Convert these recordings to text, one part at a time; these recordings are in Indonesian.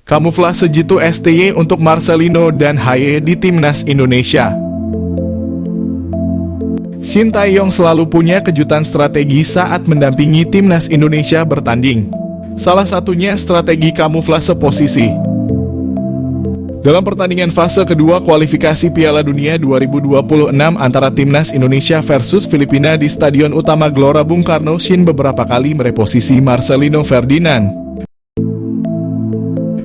Kamuflase jitu STY untuk Marcelino dan Haye di timnas Indonesia. Shin Tae-yong selalu punya kejutan strategi saat mendampingi timnas Indonesia bertanding. Salah satunya strategi kamuflase posisi. Dalam pertandingan fase kedua kualifikasi Piala Dunia 2026 antara timnas Indonesia versus Filipina di Stadion Utama Gelora Bung Karno, Shin beberapa kali mereposisi Marcelino Ferdinand.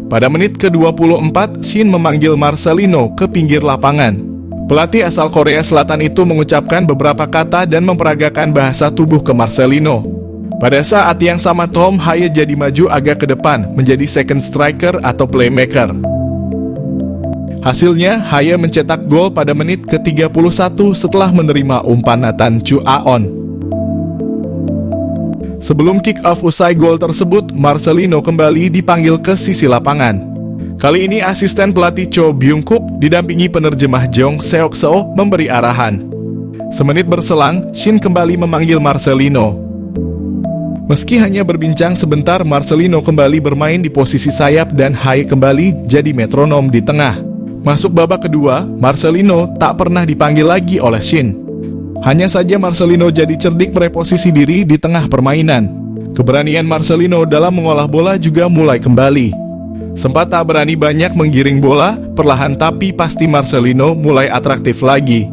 Pada menit ke-24, Shin memanggil Marcelino ke pinggir lapangan. Pelatih asal Korea Selatan itu mengucapkan beberapa kata dan memperagakan bahasa tubuh ke Marcelino. Pada saat yang sama Tom Haye jadi maju agak ke depan, menjadi second striker atau playmaker. Hasilnya, Haye mencetak gol pada menit ke-31 setelah menerima umpan Nathan Chu Aon. Sebelum kick-off usai gol tersebut, Marcelino kembali dipanggil ke sisi lapangan. Kali ini asisten pelatih Cho Byung-kuk didampingi penerjemah Jong Seok-seo memberi arahan. Semenit berselang, Shin kembali memanggil Marcelino. Meski hanya berbincang sebentar, Marcelino kembali bermain di posisi sayap dan Haye kembali jadi metronom di tengah. Masuk babak kedua, Marcelino tak pernah dipanggil lagi oleh Shin. Hanya saja Marcelino jadi cerdik mereposisi diri di tengah permainan. Keberanian Marcelino dalam mengolah bola juga mulai kembali. Sempat tak berani banyak menggiring bola, perlahan tapi pasti Marcelino mulai atraktif lagi.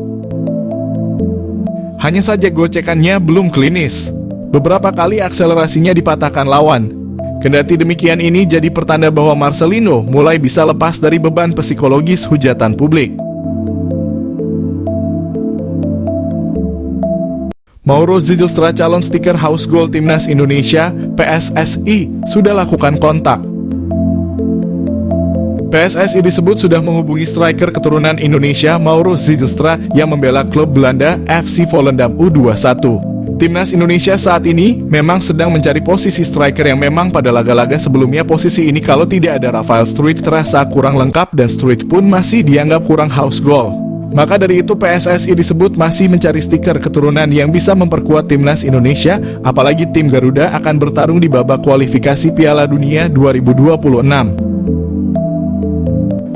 Hanya saja gocekannya belum klinis. Beberapa kali akselerasinya dipatahkan lawan. Kendati demikian, ini jadi pertanda bahwa Marcelino mulai bisa lepas dari beban psikologis hujatan publik. Mauro Zijlstra, calon stiker House Goal Timnas Indonesia, PSSI, sudah lakukan kontak. PSSI disebut sudah menghubungi striker keturunan Indonesia Mauro Zijlstra yang membela klub Belanda FC Volendam U21. Timnas Indonesia saat ini memang sedang mencari posisi striker yang memang pada laga-laga sebelumnya posisi ini kalau tidak ada Rafael Struijk terasa kurang lengkap dan Struijk pun masih dianggap kurang house goal. Maka dari itu PSSI disebut masih mencari stiker keturunan yang bisa memperkuat timnas Indonesia, apalagi tim Garuda akan bertarung di babak kualifikasi Piala Dunia 2026.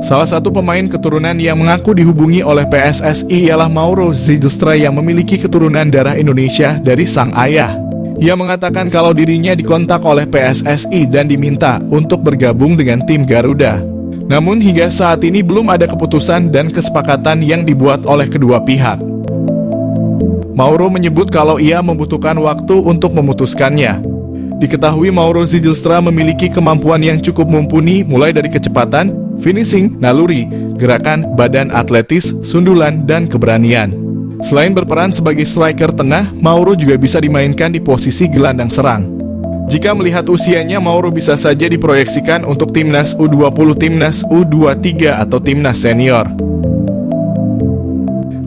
Salah satu pemain keturunan yang mengaku dihubungi oleh PSSI ialah Mauro Zijlstra yang memiliki keturunan darah Indonesia dari sang ayah. Ia mengatakan kalau dirinya dikontak oleh PSSI dan diminta untuk bergabung dengan tim Garuda. Namun hingga saat ini belum ada keputusan dan kesepakatan yang dibuat oleh kedua pihak. Mauro menyebut kalau ia membutuhkan waktu untuk memutuskannya. Diketahui Mauro Zijlstra memiliki kemampuan yang cukup mumpuni mulai dari kecepatan, finishing, naluri, gerakan, badan atletis, sundulan, dan keberanian. Selain berperan sebagai striker tengah, Mauro juga bisa dimainkan di posisi gelandang serang. Jika melihat usianya, Mauro bisa saja diproyeksikan untuk timnas U20, timnas U23, atau timnas senior.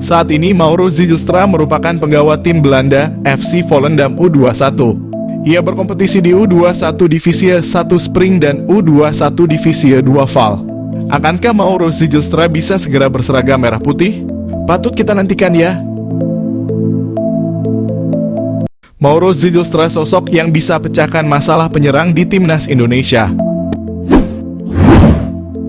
Saat ini Mauro Zijlstra merupakan penggawa tim Belanda FC Volendam U21. Ia berkompetisi di U21 Divisi 1 Spring dan U21 Divisi 2 Val. Akankah Mauro Zijlstra bisa segera berseragam merah putih? Patut kita nantikan ya. Mauro Zijlstra sosok yang bisa pecahkan masalah penyerang di timnas Indonesia.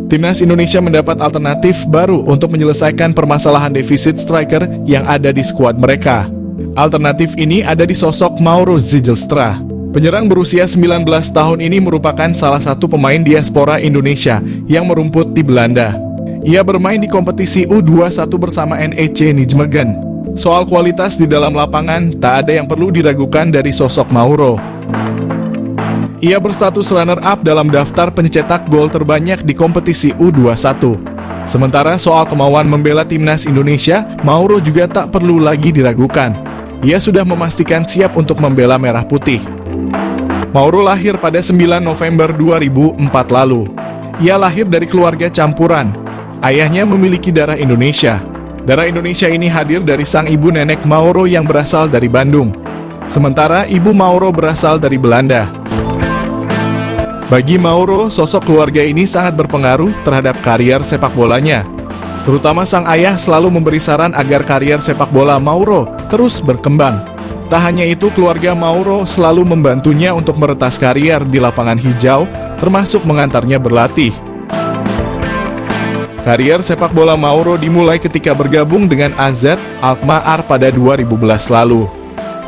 Timnas Indonesia mendapat alternatif baru untuk menyelesaikan permasalahan defisit striker yang ada di skuad mereka. Alternatif ini ada di sosok Mauro Zijlstra. Penyerang berusia 19 tahun ini merupakan salah satu pemain diaspora Indonesia yang merumput di Belanda. Ia bermain di kompetisi U21 bersama NEC Nijmegen. Soal kualitas di dalam lapangan, tak ada yang perlu diragukan dari sosok Mauro. Ia berstatus runner-up dalam daftar pencetak gol terbanyak di kompetisi U21. Sementara soal kemauan membela timnas Indonesia, Mauro juga tak perlu lagi diragukan. Ia sudah memastikan siap untuk membela merah putih. Mauro lahir pada 9 November 2004 lalu. Ia lahir dari keluarga campuran. Ayahnya memiliki darah Indonesia. Darah Indonesia ini hadir dari sang ibu nenek Mauro yang berasal dari Bandung. Sementara ibu Mauro berasal dari Belanda. Bagi Mauro, sosok keluarga ini sangat berpengaruh terhadap karier sepak bolanya. Terutama sang ayah selalu memberi saran agar karier sepak bola Mauro terus berkembang. Tak hanya itu, keluarga Mauro selalu membantunya untuk meretas karier di lapangan hijau termasuk mengantarnya berlatih. Karier sepak bola Mauro dimulai ketika bergabung dengan AZ Alkmaar pada 2011 lalu.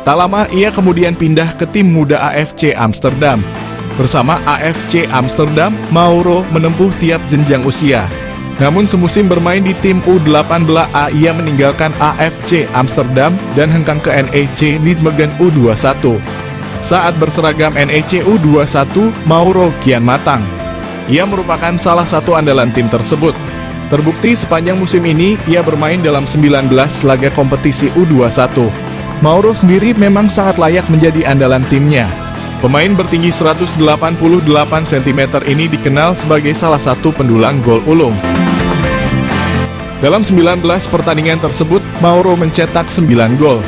Tak lama ia kemudian pindah ke tim muda AFC Amsterdam. Bersama AFC Amsterdam, Mauro menempuh tiap jenjang usia. Namun semusim bermain di tim U18A ia meninggalkan AFC Amsterdam dan hengkang ke NEC Nijmegen U21. Saat berseragam NEC U21, Mauro kian matang. Ia merupakan salah satu andalan tim tersebut. Terbukti sepanjang musim ini ia bermain dalam 19 laga kompetisi U21. Mauro sendiri memang sangat layak menjadi andalan timnya. Pemain bertinggi 188 cm ini dikenal sebagai salah satu pendulang gol ulung. Dalam 19 pertandingan tersebut, Mauro mencetak 9 gol.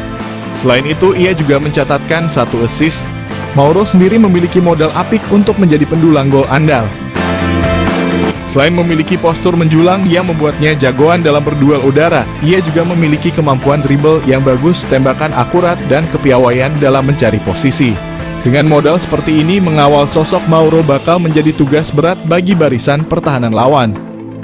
Selain itu, ia juga mencatatkan 1 assist. Mauro sendiri memiliki modal apik untuk menjadi pendulang gol andal. Selain memiliki postur menjulang yang membuatnya jagoan dalam berduel udara, ia juga memiliki kemampuan dribble yang bagus, tembakan akurat, dan kepiawaian dalam mencari posisi. Dengan modal seperti ini, mengawal sosok Mauro bakal menjadi tugas berat bagi barisan pertahanan lawan.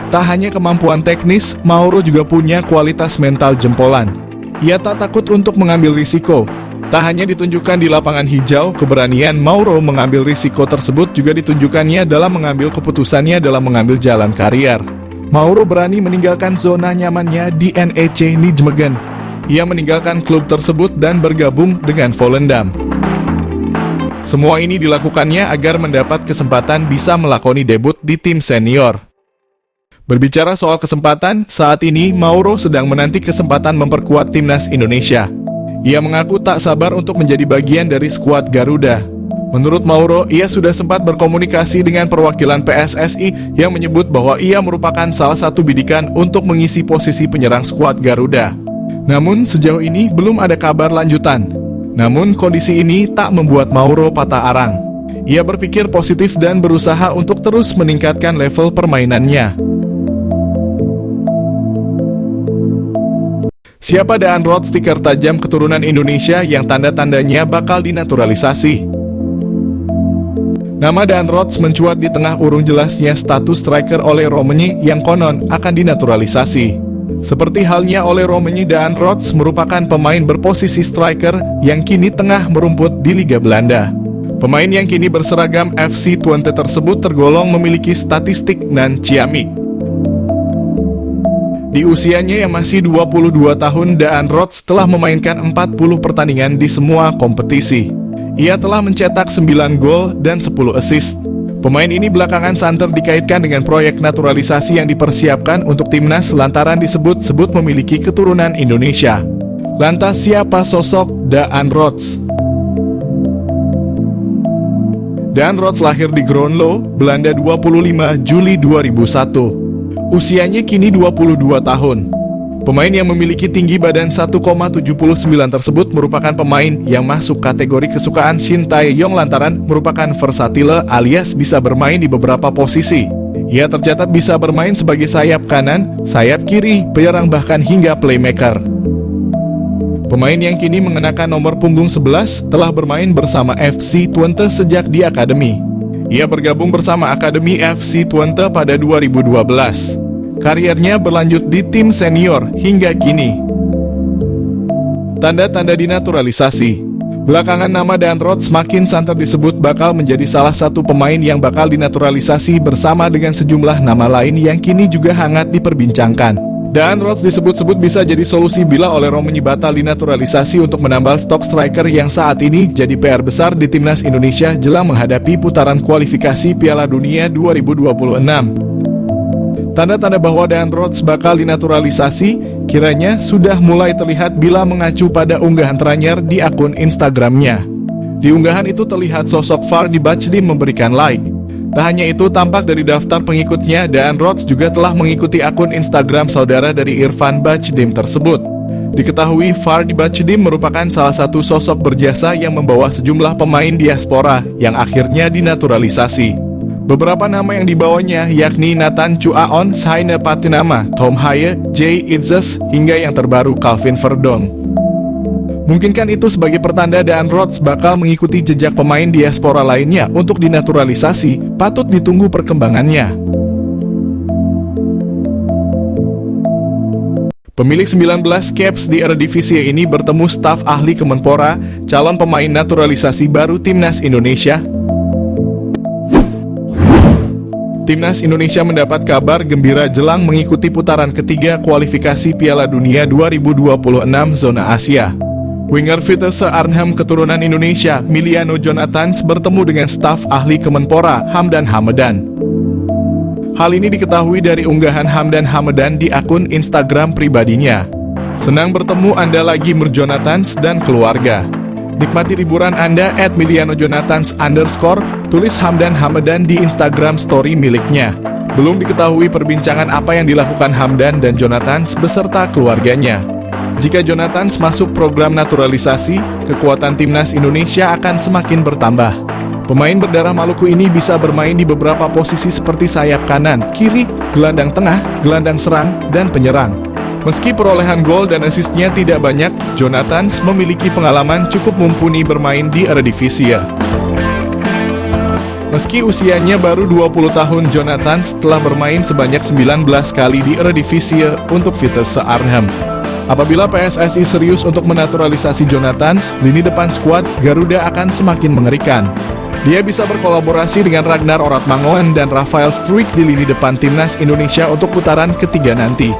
Tak hanya kemampuan teknis, Mauro juga punya kualitas mental jempolan. Ia tak takut untuk mengambil risiko. Tak hanya ditunjukkan di lapangan hijau, keberanian Mauro mengambil risiko tersebut juga ditunjukkannya dalam mengambil keputusannya dalam mengambil jalan karier. Mauro berani meninggalkan zona nyamannya di NEC Nijmegen. Ia meninggalkan klub tersebut dan bergabung dengan Volendam. Semua ini dilakukannya agar mendapat kesempatan bisa melakoni debut di tim senior. Berbicara soal kesempatan, saat ini Mauro sedang menanti kesempatan memperkuat timnas Indonesia. Ia mengaku tak sabar untuk menjadi bagian dari skuad Garuda. Menurut Mauro, ia sudah sempat berkomunikasi dengan perwakilan PSSI yang menyebut bahwa ia merupakan salah satu bidikan untuk mengisi posisi penyerang skuad Garuda. Namun sejauh ini belum ada kabar lanjutan. Namun kondisi ini tak membuat Mauro patah arang. Ia berpikir positif dan berusaha untuk terus meningkatkan level permainannya. Siapa Daan Roth, stiker tajam keturunan Indonesia yang tanda-tandanya bakal dinaturalisasi? Nama Daan Roth mencuat di tengah urung jelasnya status striker Ole Romeni yang konon akan dinaturalisasi. Seperti halnya Ole Romeni, Daan Roth merupakan pemain berposisi striker yang kini tengah merumput di Liga Belanda. Pemain yang kini berseragam FC Twente tersebut tergolong memiliki statistik nan ciamik. Di usianya yang masih 22 tahun, Daan Roth telah memainkan 40 pertandingan di semua kompetisi. Ia telah mencetak 9 gol dan 10 assist. Pemain ini belakangan santer dikaitkan dengan proyek naturalisasi yang dipersiapkan untuk timnas lantaran disebut-sebut memiliki keturunan Indonesia. Lantas siapa sosok Daan Roth? Daan Roth lahir di Groenlo, Belanda 25 Juli 2001. Usianya kini 22 tahun. Pemain yang memiliki tinggi badan 1,79 tersebut merupakan pemain yang masuk kategori kesukaan Shin Tae-yong lantaran merupakan versatile alias bisa bermain di beberapa posisi. Ia tercatat bisa bermain sebagai sayap kanan, sayap kiri, penyerang bahkan hingga playmaker. Pemain yang kini mengenakan nomor punggung 11 telah bermain bersama FC Twente sejak di akademi. Ia bergabung bersama Akademi FC Twente pada 2012. Kariernya berlanjut di tim senior hingga kini. Tanda-tanda dinaturalisasi. Belakangan nama Daan Roth semakin santer disebut bakal menjadi salah satu pemain yang bakal dinaturalisasi bersama dengan sejumlah nama lain yang kini juga hangat diperbincangkan. Daan Roth disebut-sebut bisa jadi solusi bila Ole Romeni batal dinaturalisasi untuk menambah stok striker yang saat ini jadi PR besar di timnas Indonesia jelang menghadapi putaran kualifikasi Piala Dunia 2026. Tanda-tanda bahwa Daan Roth bakal dinaturalisasi kiranya sudah mulai terlihat bila mengacu pada unggahan terakhir di akun Instagramnya. Di unggahan itu terlihat sosok Fardy Bachdim memberikan like. Tak hanya itu, tampak dari daftar pengikutnya, Daan Roth juga telah mengikuti akun Instagram saudara dari Irfan Bachdim tersebut. Diketahui Fardy Bachdim merupakan salah satu sosok berjasa yang membawa sejumlah pemain diaspora yang akhirnya dinaturalisasi. Beberapa nama yang dibawanya yakni Nathan Chuaon, Saina Patinama, Tom Haye, Jay Itzes, hingga yang terbaru Calvin Verdong. Mungkinkah itu sebagai pertanda Dan Rhodes bakal mengikuti jejak pemain diaspora lainnya untuk dinaturalisasi? Patut ditunggu perkembangannya. Pemilik 19 caps di Eredivisie ini bertemu staf ahli Kemenpora, calon pemain naturalisasi baru Timnas Indonesia. Timnas Indonesia mendapat kabar gembira jelang mengikuti putaran ketiga kualifikasi Piala Dunia 2026 zona Asia. Winger Vitesse Arnhem keturunan Indonesia, Miliano Jonathans bertemu dengan staf ahli Kemenpora, Hamdan Hamedan. Hal ini diketahui dari unggahan Hamdan Hamedan di akun Instagram pribadinya. Senang bertemu Anda lagi Jonathans dan keluarga. Nikmati liburan Anda @milianojonathans_, tulis Hamdan Hamedan di Instagram story miliknya. Belum diketahui perbincangan apa yang dilakukan Hamdan dan Jonathans beserta keluarganya. Jika Jonathans masuk program naturalisasi, kekuatan Timnas Indonesia akan semakin bertambah. Pemain berdarah Maluku ini bisa bermain di beberapa posisi seperti sayap kanan, kiri, gelandang tengah, gelandang serang, dan penyerang. Meski perolehan gol dan asisnya tidak banyak, Jonathans memiliki pengalaman cukup mumpuni bermain di Eredivisie. Meski usianya baru 20 tahun, Jonathans telah bermain sebanyak 19 kali di Eredivisie untuk Vitesse Arnhem. Apabila PSSI serius untuk menaturalisasi Jonathans, lini depan skuad Garuda akan semakin mengerikan. Dia bisa berkolaborasi dengan Ragnar Oratmangoen dan Rafael Struijk di lini depan Timnas Indonesia untuk putaran ketiga nanti.